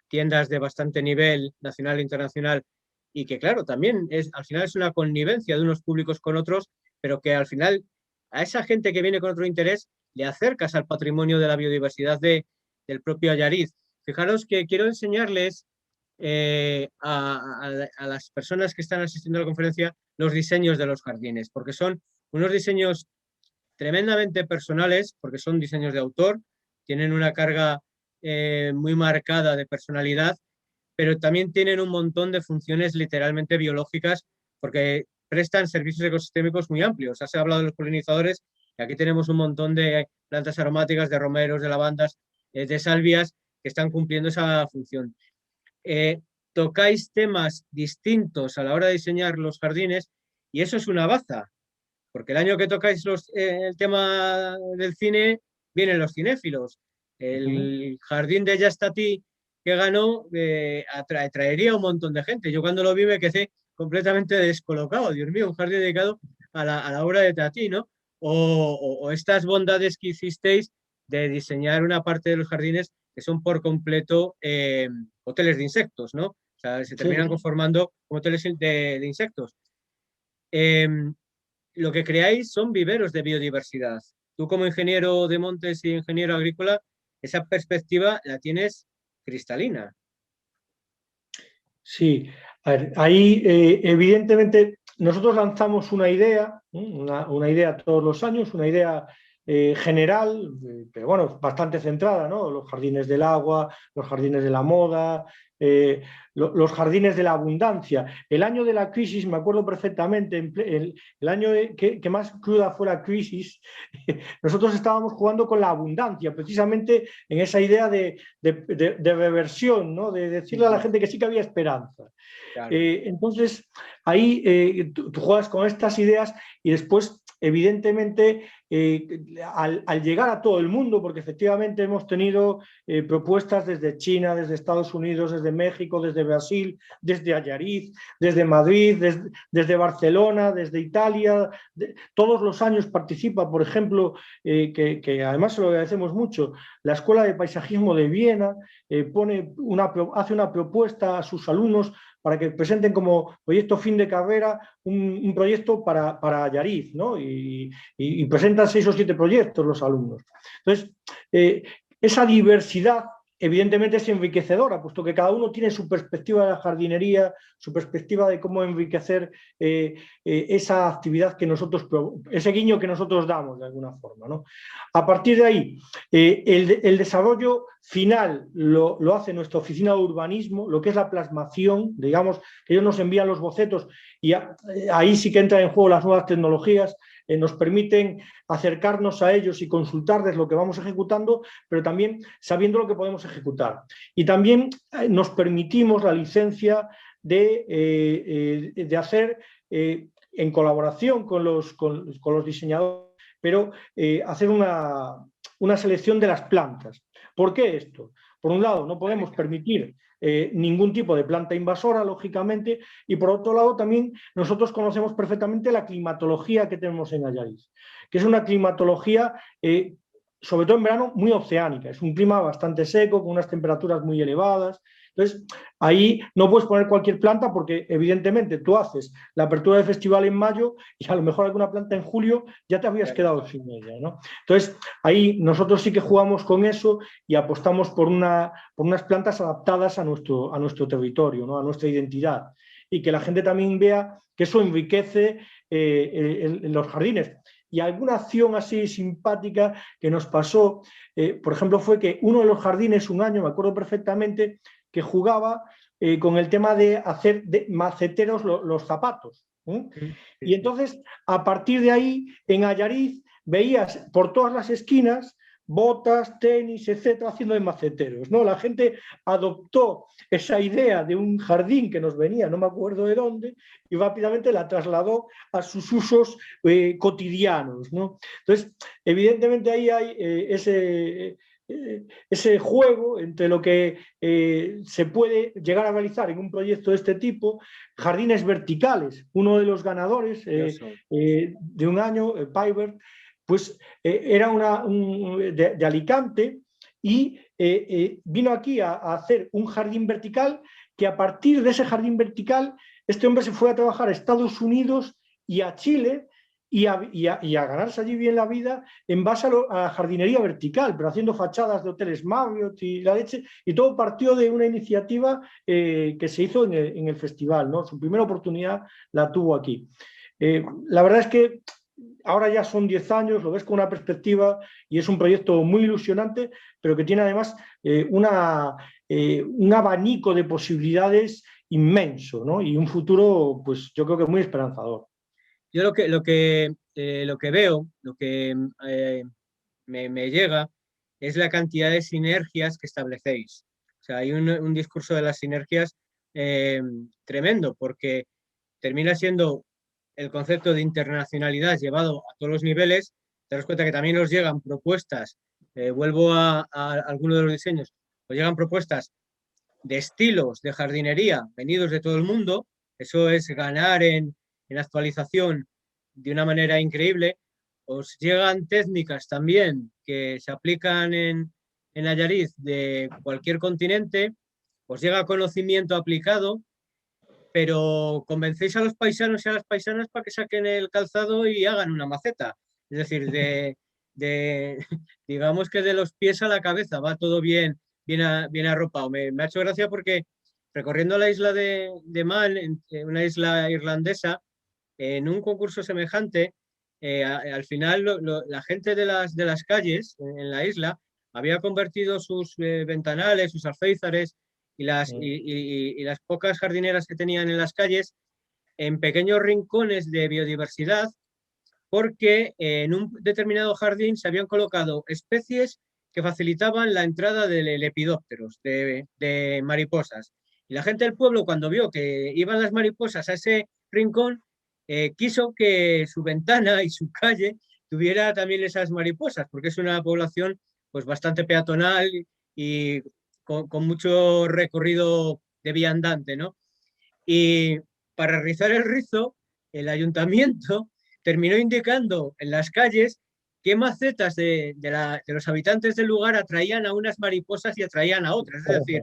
tiendas de bastante nivel nacional e internacional, y que claro, también al final es una connivencia de unos públicos con otros, pero que al final a esa gente que viene con otro interés le acercas al patrimonio de la biodiversidad del propio Allariz. Fijaros que quiero enseñarles a las personas que están asistiendo a la conferencia los diseños de los jardines, porque son unos diseños tremendamente personales, porque son diseños de autor, tienen una carga muy marcada de personalidad, pero también tienen un montón de funciones literalmente biológicas, porque prestan servicios ecosistémicos muy amplios. Has hablado de los polinizadores, y aquí tenemos un montón de plantas aromáticas, de romeros, de lavandas, de salvias, que están cumpliendo esa función. Tocáis temas distintos a la hora de diseñar los jardines, y eso es una baza, porque el año que tocáis el tema del cine, vienen los cinéfilos. El jardín de Yastati que ganó traería un montón de gente. Yo cuando lo vi me quedé completamente descolocado. Dios mío, un jardín dedicado a la obra de Tati, ¿no? O estas bondades que hicisteis de diseñar una parte de los jardines que son por completo hoteles de insectos, ¿no? O sea, se terminan conformando como hoteles de insectos. Lo que creáis son viveros de biodiversidad. Tú, como ingeniero de montes y ingeniero agrícola, esa perspectiva la tienes cristalina. Sí, a ver, ahí evidentemente nosotros lanzamos una idea todos los años, una idea general, pero bueno, bastante centrada, ¿no? Los jardines del agua, los jardines de la moda, los jardines de la abundancia. El año de la crisis, me acuerdo perfectamente, el año que más cruda fue la crisis, nosotros estábamos jugando con la abundancia, precisamente en esa idea de reversión, ¿no? De decirle a la gente que sí que había esperanza. Claro. Entonces, ahí tú juegas con estas ideas y después, evidentemente, al llegar a todo el mundo, porque efectivamente hemos tenido propuestas desde China, desde Estados Unidos, desde México, desde Brasil, desde Allariz, desde Madrid, desde Barcelona, desde Italia, todos los años participa, por ejemplo, que además se lo agradecemos mucho, la Escuela de Paisajismo de Viena hace una propuesta a sus alumnos para que presenten como proyecto fin de carrera un proyecto para Allariz, ¿no? Y presentan 6 o 7 proyectos los alumnos. Entonces, esa diversidad evidentemente es enriquecedora, puesto que cada uno tiene su perspectiva de la jardinería, su perspectiva de cómo enriquecer esa actividad que nosotros, ese guiño que nosotros damos de alguna forma, ¿no? A partir de ahí, el desarrollo final lo hace nuestra oficina de urbanismo, lo que es la plasmación, digamos, que ellos nos envían los bocetos y ahí sí que entran en juego las nuevas tecnologías, nos permiten acercarnos a ellos y consultarles lo que vamos ejecutando, pero también sabiendo lo que podemos ejecutar. Y también nos permitimos la licencia de hacer, en colaboración con los diseñadores, pero hacer una selección de las plantas. ¿Por qué esto? Por un lado, no podemos permitir ningún tipo de planta invasora, lógicamente, y por otro lado también nosotros conocemos perfectamente la climatología que tenemos en Allariz, que es una climatología, sobre todo en verano, muy oceánica. Es un clima bastante seco, con unas temperaturas muy elevadas. Entonces, ahí no puedes poner cualquier planta porque, evidentemente, tú haces la apertura del festival en mayo y a lo mejor alguna planta en julio ya te habías quedado sin ella, ¿no? Entonces, ahí nosotros sí que jugamos con eso y apostamos por unas plantas adaptadas a nuestro territorio, ¿no? A nuestra identidad. Y que la gente también vea que eso enriquece los jardines. Y alguna acción así simpática que nos pasó, por ejemplo, fue que uno de los jardines un año, me acuerdo perfectamente, que jugaba con el tema de hacer de maceteros los zapatos. Y entonces, a partir de ahí, en Allariz, veías por todas las esquinas botas, tenis, etcétera, haciendo de maceteros, ¿no? La gente adoptó esa idea de un jardín que nos venía, no me acuerdo de dónde, y rápidamente la trasladó a sus usos cotidianos, ¿no? Entonces, evidentemente ahí hay ese juego entre lo que se puede llegar a realizar en un proyecto de este tipo, jardines verticales. Uno de los ganadores de un año, Piper, pues era de Alicante y vino aquí a hacer un jardín vertical que a partir de ese jardín vertical este hombre se fue a trabajar a Estados Unidos y a Chile y a ganarse allí bien la vida en base a la jardinería vertical, pero haciendo fachadas de hoteles Marriott y la leche, y todo partió de una iniciativa que se hizo en el festival, ¿no? Su primera oportunidad la tuvo aquí. La verdad es que ahora ya son 10 años, lo ves con una perspectiva y es un proyecto muy ilusionante, pero que tiene además un abanico de posibilidades inmenso, ¿no? Y un futuro, pues yo creo que muy esperanzador. Yo lo que veo, lo que me llega, es la cantidad de sinergias que establecéis. O sea, hay un discurso de las sinergias tremendo, porque termina siendo el concepto de internacionalidad llevado a todos los niveles. Te das cuenta que también os llegan propuestas, vuelvo a algunos de los diseños, os llegan propuestas de estilos de jardinería venidos de todo el mundo. Eso es ganar en actualización de una manera increíble. Os llegan técnicas también que se aplican en Allariz de cualquier continente, os llega conocimiento aplicado, pero convencéis a los paisanos y a las paisanas para que saquen el calzado y hagan una maceta. Es decir, digamos que de los pies a la cabeza va todo bien arropado. Me ha hecho gracia porque recorriendo la isla de Man, una isla irlandesa, en un concurso semejante, al final la gente de las calles en la isla había convertido sus ventanales, sus alféizares y las pocas jardineras que tenían en las calles en pequeños rincones de biodiversidad, porque en un determinado jardín se habían colocado especies que facilitaban la entrada de lepidópteros, de mariposas. Y la gente del pueblo, cuando vio que iban las mariposas a ese rincón, quiso que su ventana y su calle tuviera también esas mariposas, porque es una población pues bastante peatonal y con mucho recorrido de vía andante, ¿no? Y para rizar el rizo, el ayuntamiento terminó indicando en las calles qué macetas de los habitantes del lugar atraían a unas mariposas y atraían a otras. Es decir,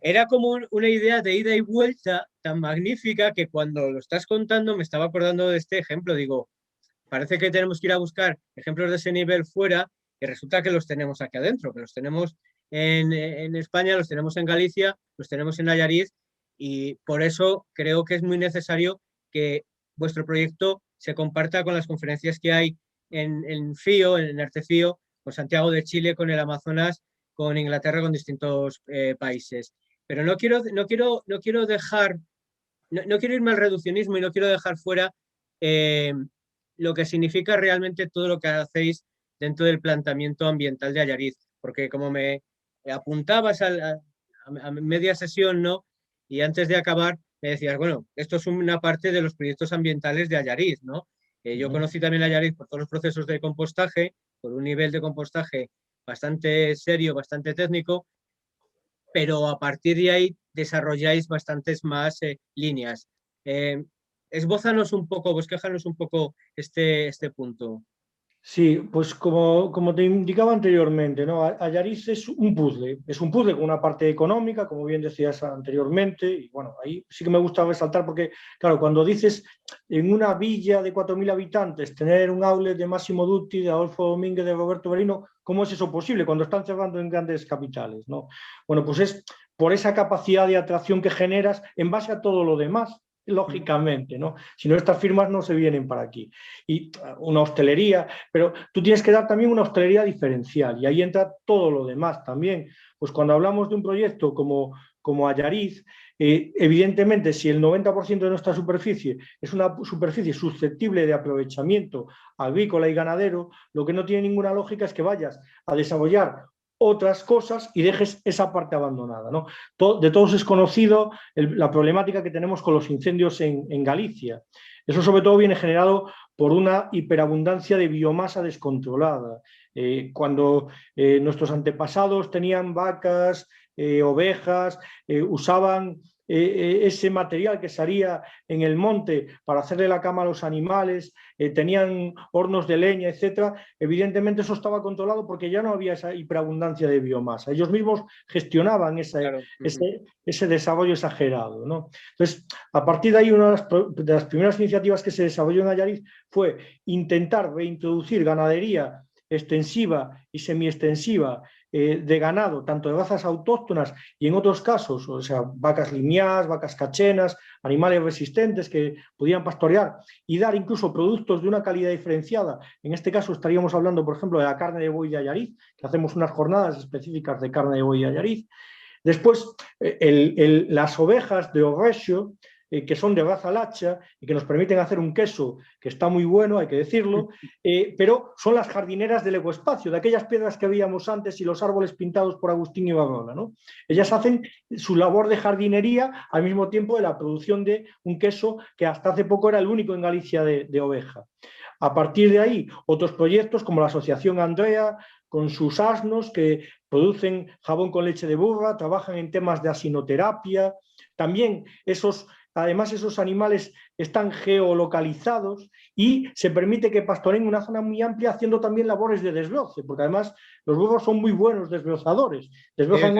era como una idea de ida y vuelta tan magnífica que cuando lo estás contando me estaba acordando de este ejemplo. Digo, parece que tenemos que ir a buscar ejemplos de ese nivel fuera y resulta que los tenemos aquí adentro, que los tenemos en España, los tenemos en Galicia, los tenemos en Nayarit, y por eso creo que es muy necesario que vuestro proyecto se comparta con las conferencias que hay en FIO, en Artefío, con Santiago de Chile, con el Amazonas, con Inglaterra, con distintos países. Pero no quiero dejar, no quiero irme al reduccionismo y no quiero dejar fuera eh, lo que significa realmente todo lo que hacéis dentro del planteamiento ambiental de Allariz, porque como me apuntabas a media sesión, ¿no? Y antes de acabar me decías, bueno, esto es una parte de los proyectos ambientales de Allariz, ¿no? Yo conocí también Allariz por todos los procesos de compostaje, por un nivel de compostaje bastante serio, bastante técnico, pero a partir de ahí desarrolláis bastantes más líneas. Esbózanos un poco, bosquéjanos un poco este punto. Sí, pues como te indicaba anteriormente, ¿no? Allariz es un puzzle con una parte económica, como bien decías anteriormente, y bueno, ahí sí que me gusta resaltar porque, claro, cuando dices en una villa de 4.000 habitantes tener un outlet de Máximo Dutti, de Adolfo Domínguez, de Roberto Merino, ¿cómo es eso posible cuando están cerrando en grandes capitales, ¿no? Bueno, pues es por esa capacidad de atracción que generas en base a todo lo demás, lógicamente, ¿no? Si no, estas firmas no se vienen para aquí. Y una hostelería, pero tú tienes que dar también una hostelería diferencial y ahí entra todo lo demás también. Pues cuando hablamos de un proyecto como Allariz, evidentemente si el 90% de nuestra superficie es una superficie susceptible de aprovechamiento agrícola y ganadero, lo que no tiene ninguna lógica es que vayas a desarrollar otras cosas y dejes esa parte abandonada, ¿no? De todos es conocido la problemática que tenemos con los incendios en Galicia. Eso sobre todo viene generado por una hiperabundancia de biomasa descontrolada. Cuando nuestros antepasados tenían vacas, ovejas, usaban ese material que salía en el monte para hacerle la cama a los animales, tenían hornos de leña, etcétera, evidentemente eso estaba controlado porque ya no había esa hiperabundancia de biomasa. Ellos mismos gestionaban Claro. ese desarrollo exagerado, ¿no? Entonces, a partir de ahí, una de las primeras iniciativas que se desarrolló en Allariz fue intentar reintroducir ganadería extensiva y semiextensiva de ganado, tanto de razas autóctonas y en otros casos, o sea, vacas lineadas, vacas cachenas, animales resistentes que podían pastorear y dar incluso productos de una calidad diferenciada. En este caso estaríamos hablando, por ejemplo, de la carne de buey de Allariz, que hacemos unas jornadas específicas de carne de buey de Allariz. Después, las ovejas de Orresio, que son de raza lacha y que nos permiten hacer un queso que está muy bueno, hay que decirlo, pero son las jardineras del ecoespacio, de aquellas piedras que veíamos antes y los árboles pintados por Agustín Ibarrola, ¿no? Ellas hacen su labor de jardinería al mismo tiempo de la producción de un queso que hasta hace poco era el único en Galicia de oveja. A partir de ahí, otros proyectos como la Asociación Andrea, con sus asnos que producen jabón con leche de burra, trabajan en temas de asinoterapia. También además esos animales están geolocalizados y se permite que pastoreen una zona muy amplia haciendo también labores de desbroce, porque además los burros son muy buenos desbrozadores, desbrozan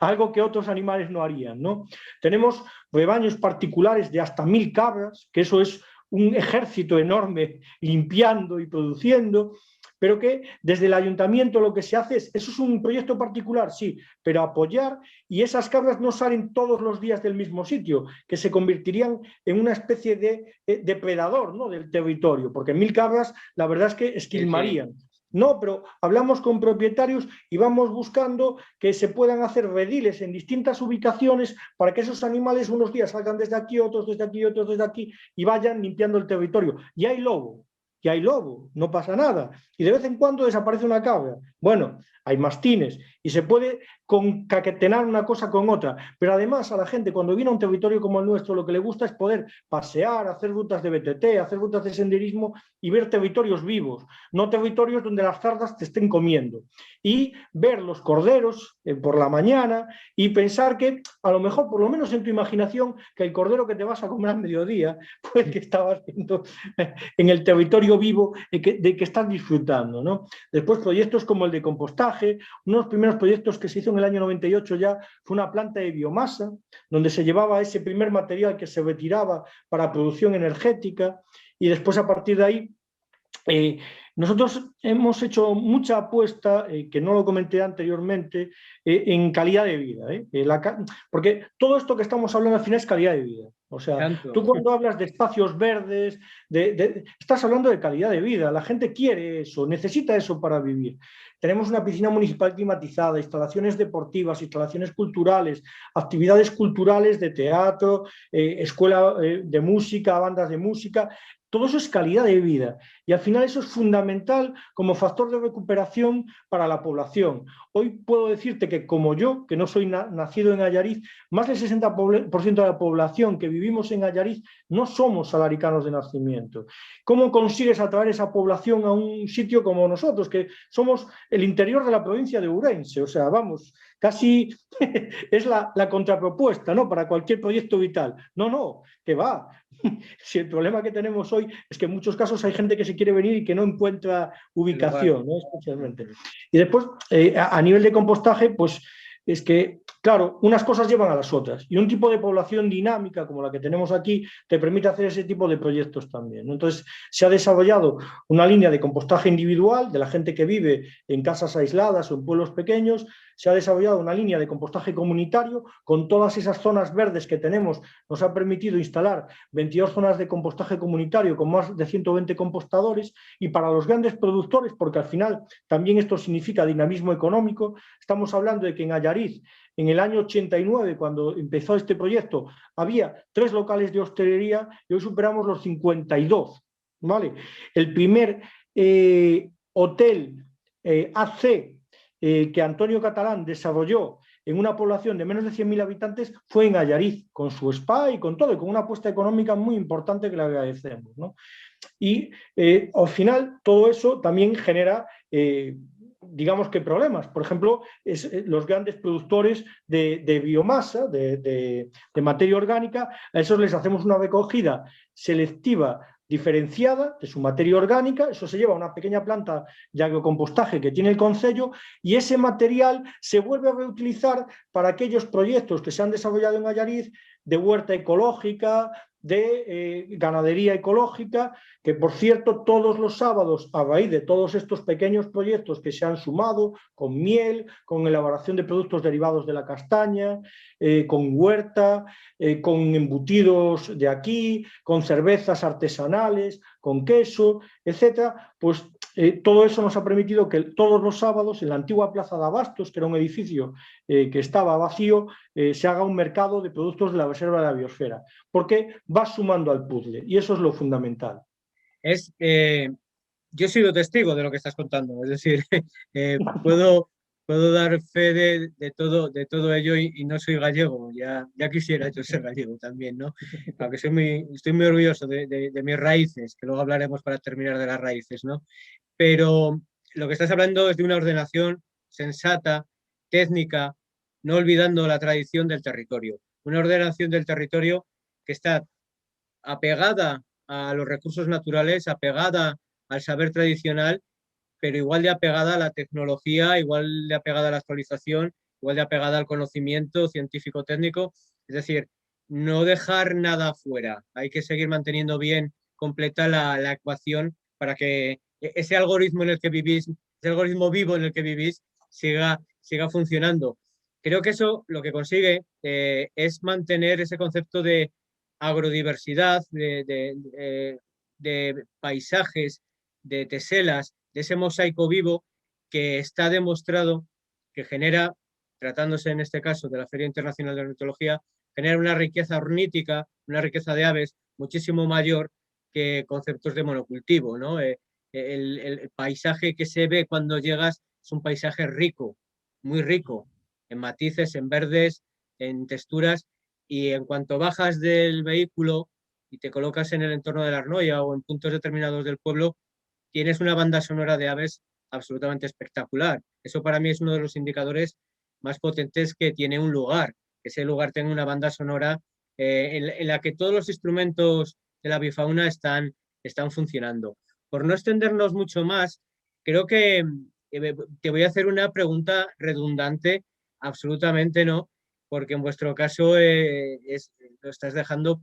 algo que otros animales no harían, ¿no? Tenemos rebaños particulares de hasta 1.000 cabras, que eso es un ejército enorme limpiando y produciendo, pero que desde el ayuntamiento lo que se hace eso es un proyecto particular, sí, pero apoyar, y esas cabras no salen todos los días del mismo sitio, que se convertirían en una especie de depredador, ¿no?, del territorio, porque 1.000 cabras la verdad es que esquilmarían. No, pero hablamos con propietarios y vamos buscando que se puedan hacer rediles en distintas ubicaciones para que esos animales unos días salgan desde aquí, otros desde aquí, otros desde aquí y vayan limpiando el territorio. Y hay lobo, no pasa nada. Y de vez en cuando desaparece una cabra. Bueno, hay mastines y se puede concatenar una cosa con otra. Pero además a la gente cuando viene a un territorio como el nuestro lo que le gusta es poder pasear, hacer rutas de BTT, hacer rutas de senderismo y ver territorios vivos, no territorios donde las zardas te estén comiendo. Y ver los corderos por la mañana y pensar que a lo mejor, por lo menos en tu imaginación, que el cordero que te vas a comer al mediodía fue el que estabas viendo en el territorio vivo de que estás disfrutando, ¿no? Después proyectos como el de compostaje, uno de los primeros proyectos que se hizo en el año 98 ya fue una planta de biomasa, donde se llevaba ese primer material que se retiraba para producción energética y después a partir de ahí nosotros hemos hecho mucha apuesta, que no lo comenté anteriormente, en calidad de vida. Porque todo esto que estamos hablando al final es calidad de vida. O sea, tú cuando hablas de espacios verdes, estás hablando de calidad de vida. La gente quiere eso, necesita eso para vivir. Tenemos una piscina municipal climatizada, instalaciones deportivas, instalaciones culturales, actividades culturales de teatro, escuela de música, bandas de música. Todo eso es calidad de vida y al final eso es fundamental como factor de recuperación para la población. Hoy puedo decirte que como yo, que no soy nacido en Allariz, más del 60% de la población que vivimos en Allariz no somos salaricanos de nacimiento. ¿Cómo consigues atraer esa población a un sitio como nosotros, que somos el interior de la provincia de Ourense? O sea, vamos, casi es la contrapropuesta, ¿no?, para cualquier proyecto vital. No, que va. Si el problema que tenemos hoy es que en muchos casos hay gente que se quiere venir y que no encuentra ubicación, ¿no?, especialmente. Y después, a nivel de compostaje, pues es que, claro, unas cosas llevan a las otras y un tipo de población dinámica como la que tenemos aquí te permite hacer ese tipo de proyectos también, ¿no? Entonces, se ha desarrollado una línea de compostaje individual de la gente que vive en casas aisladas o en pueblos pequeños. Se ha desarrollado una línea de compostaje comunitario con todas esas zonas verdes que tenemos. Nos ha permitido instalar 22 zonas de compostaje comunitario con más de 120 compostadores, y para los grandes productores, porque al final también esto significa dinamismo económico. Estamos hablando de que en Allariz, en el año 89, cuando empezó este proyecto, había 3 locales de hostelería y hoy superamos los 52. ¿Vale? El primer hotel AC que Antonio Catalán desarrolló en una población de menos de 100.000 habitantes fue en Allariz, con su spa y con todo, y con una apuesta económica muy importante que le agradecemos, ¿no? Y al final todo eso también genera, digamos que problemas. Por ejemplo, los grandes productores de biomasa, de materia orgánica, a esos les hacemos una recogida selectiva diferenciada de su materia orgánica. Eso se lleva a una pequeña planta de agrocompostaje que tiene el concello, y ese material se vuelve a reutilizar para aquellos proyectos que se han desarrollado en Allariz de huerta ecológica, de ganadería ecológica, que por cierto todos los sábados, a raíz de todos estos pequeños proyectos que se han sumado, con miel, con elaboración de productos derivados de la castaña, con huerta, con embutidos de aquí, con cervezas artesanales, con queso, etcétera, pues todo eso nos ha permitido que todos los sábados en la antigua Plaza de Abastos, que era un edificio que estaba vacío, se haga un mercado de productos de la reserva de la biosfera, porque va sumando al puzzle y eso es lo fundamental. Yo he sido testigo de lo que estás contando, es decir, puedo dar fe de todo ello, y no soy gallego, ya quisiera yo ser gallego también, ¿no? Aunque estoy muy orgulloso de mis raíces, que luego hablaremos para terminar de las raíces, ¿no? Pero lo que estás hablando es de una ordenación sensata, técnica, no olvidando la tradición del territorio. Una ordenación del territorio que está apegada a los recursos naturales, apegada al saber tradicional, pero igual de apegada a la tecnología, igual de apegada a la actualización, igual de apegada al conocimiento científico-técnico. Es decir, no dejar nada fuera. Hay que seguir manteniendo bien completa la ecuación para que ese algoritmo en el que vivís, ese algoritmo vivo en el que vivís, siga funcionando. Creo que eso lo que consigue es mantener ese concepto de agrodiversidad, de paisajes, de teselas, de ese mosaico vivo que está demostrado que genera, tratándose en este caso de la Feria Internacional de Ornitología, genera una riqueza ornítica, una riqueza de aves muchísimo mayor que conceptos de monocultivo, ¿no? El paisaje que se ve cuando llegas es un paisaje rico, muy rico, en matices, en verdes, en texturas, y en cuanto bajas del vehículo y te colocas en el entorno de la Arnoia o en puntos determinados del pueblo, tienes una banda sonora de aves absolutamente espectacular. Eso para mí es uno de los indicadores más potentes que tiene un lugar, que ese lugar tenga una banda sonora en la que todos los instrumentos de la bifauna están funcionando. Por no extendernos mucho más, creo que te voy a hacer una pregunta redundante, absolutamente no, porque en vuestro caso lo estás dejando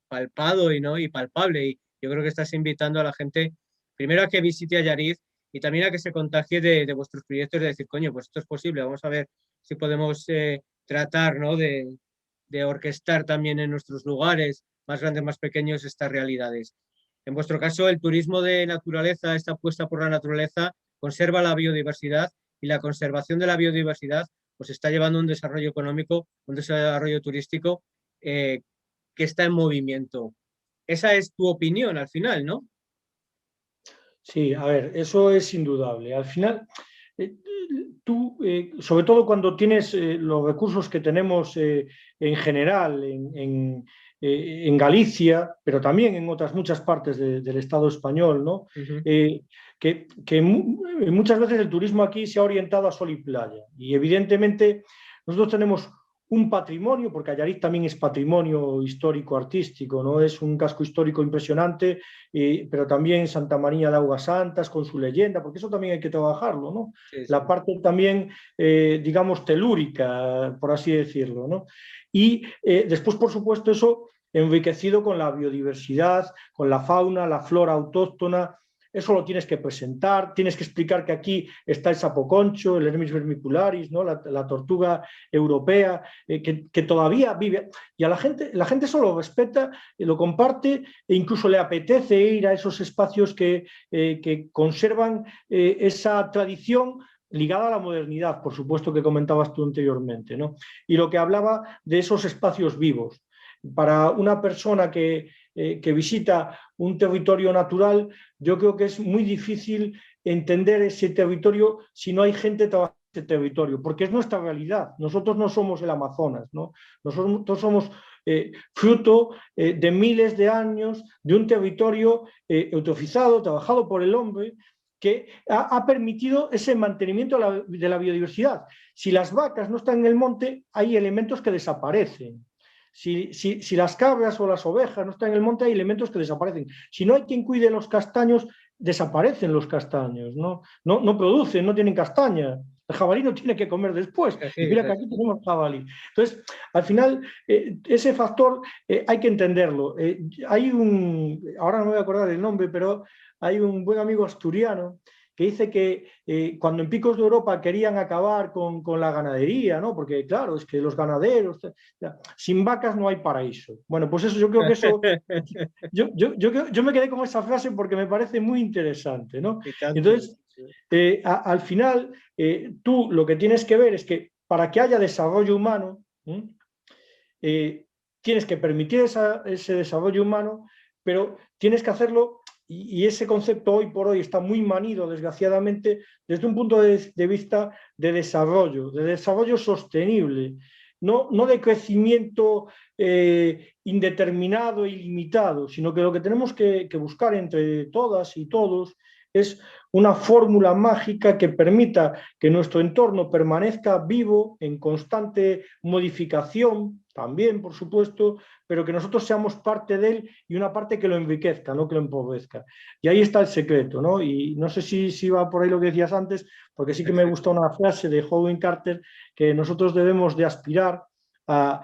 palpado y palpable, y yo creo que estás invitando a la gente primero a que visite Allariz y también a que se contagie de vuestros proyectos, de decir, coño, pues esto es posible, vamos a ver si podemos tratar, ¿no?, de orquestar también en nuestros lugares, más grandes, más pequeños, estas realidades. En vuestro caso, el turismo de naturaleza, esta apuesta por la naturaleza, conserva la biodiversidad, y la conservación de la biodiversidad pues está llevando un desarrollo económico, un desarrollo turístico que está en movimiento. Esa es tu opinión al final, ¿no? Sí, a ver, eso es indudable. Al final, tú, sobre todo cuando tienes los recursos que tenemos en general en Galicia, pero también en otras muchas partes del Estado español, ¿no? Que muchas veces el turismo aquí se ha orientado a sol y playa. Y evidentemente nosotros tenemos un patrimonio, porque Allariz también es patrimonio histórico-artístico, ¿no? Es un casco histórico impresionante, pero también Santa María de Aguas Santas con su leyenda, porque eso también hay que trabajarlo, ¿no? Sí, sí. La parte también, digamos, telúrica, por así decirlo, ¿no? Y después, por supuesto, eso enriquecido con la biodiversidad, con la fauna, la flora autóctona. Eso lo tienes que presentar, tienes que explicar que aquí está el sapoconcho, el Hermes vermicularis, ¿no? la tortuga europea, que todavía vive. Y a la gente eso lo respeta, lo comparte e incluso le apetece ir a esos espacios que conservan esa tradición ligada a la modernidad, por supuesto, que comentabas tú anteriormente, ¿no? Y lo que hablaba de esos espacios vivos. Para una persona que visita un territorio natural, yo creo que es muy difícil entender ese territorio si no hay gente trabajando en ese territorio, porque es nuestra realidad. Nosotros no somos el Amazonas, ¿no? Nosotros somos fruto de miles de años de un territorio eutrofizado, trabajado por el hombre, que ha permitido ese mantenimiento de la biodiversidad. Si las vacas no están en el monte, hay elementos que desaparecen. Si las cabras o las ovejas no están en el monte, hay elementos que desaparecen. Si no hay quien cuide los castaños, desaparecen los castaños, ¿no? No producen, no tienen castaña. El jabalí no tiene que comer después. Sí, Y mira que aquí tenemos jabalí. Entonces, al final, ese factor hay que entenderlo. Ahora no me voy a acordar el nombre, pero hay un buen amigo asturiano que dice que cuando en Picos de Europa querían acabar con la ganadería, ¿no? Porque claro, es que los ganaderos, sin vacas no hay paraíso. Bueno, pues eso, yo creo que eso, yo me quedé con esa frase porque me parece muy interesante, ¿no? Entonces, al final, tú lo que tienes que ver es que para que haya desarrollo humano, tienes que permitir ese desarrollo humano, pero tienes que hacerlo. Y ese concepto hoy por hoy está muy manido, desgraciadamente, desde un punto de vista de desarrollo sostenible, no de crecimiento indeterminado e ilimitado, sino que lo que tenemos que buscar entre todas y todos es una fórmula mágica que permita que nuestro entorno permanezca vivo, en constante modificación, también, por supuesto, pero que nosotros seamos parte de él y una parte que lo enriquezca, no que lo empobrezca. Y ahí está el secreto, ¿no? Y no sé si va por ahí lo que decías antes, porque sí que me gusta una frase de Howard Carter, que nosotros debemos de aspirar a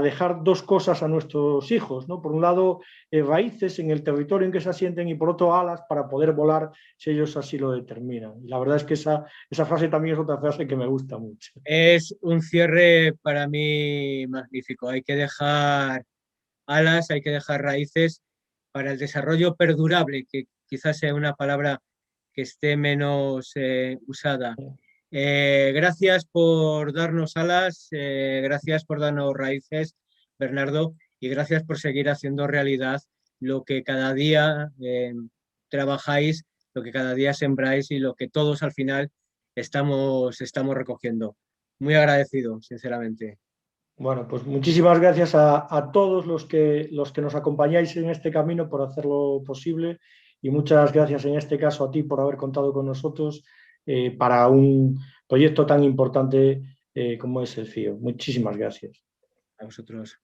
dejar dos cosas a nuestros hijos, ¿no? Por un lado, raíces en el territorio en que se asienten y por otro, alas para poder volar si ellos así lo determinan. Y la verdad es que esa frase también es otra frase que me gusta mucho. Es un cierre para mí magnífico. Hay que dejar alas, hay que dejar raíces para el desarrollo perdurable, que quizás sea una palabra que esté menos usada. Gracias por darnos alas, gracias por darnos raíces, Bernardo, y gracias por seguir haciendo realidad lo que cada día trabajáis, lo que cada día sembráis y lo que todos al final estamos recogiendo. Muy agradecido, sinceramente. Bueno, pues muchísimas gracias a todos los que nos acompañáis en este camino por hacerlo posible y muchas gracias en este caso a ti por haber contado con nosotros para un proyecto tan importante como es el FIO. Muchísimas gracias. A vosotros.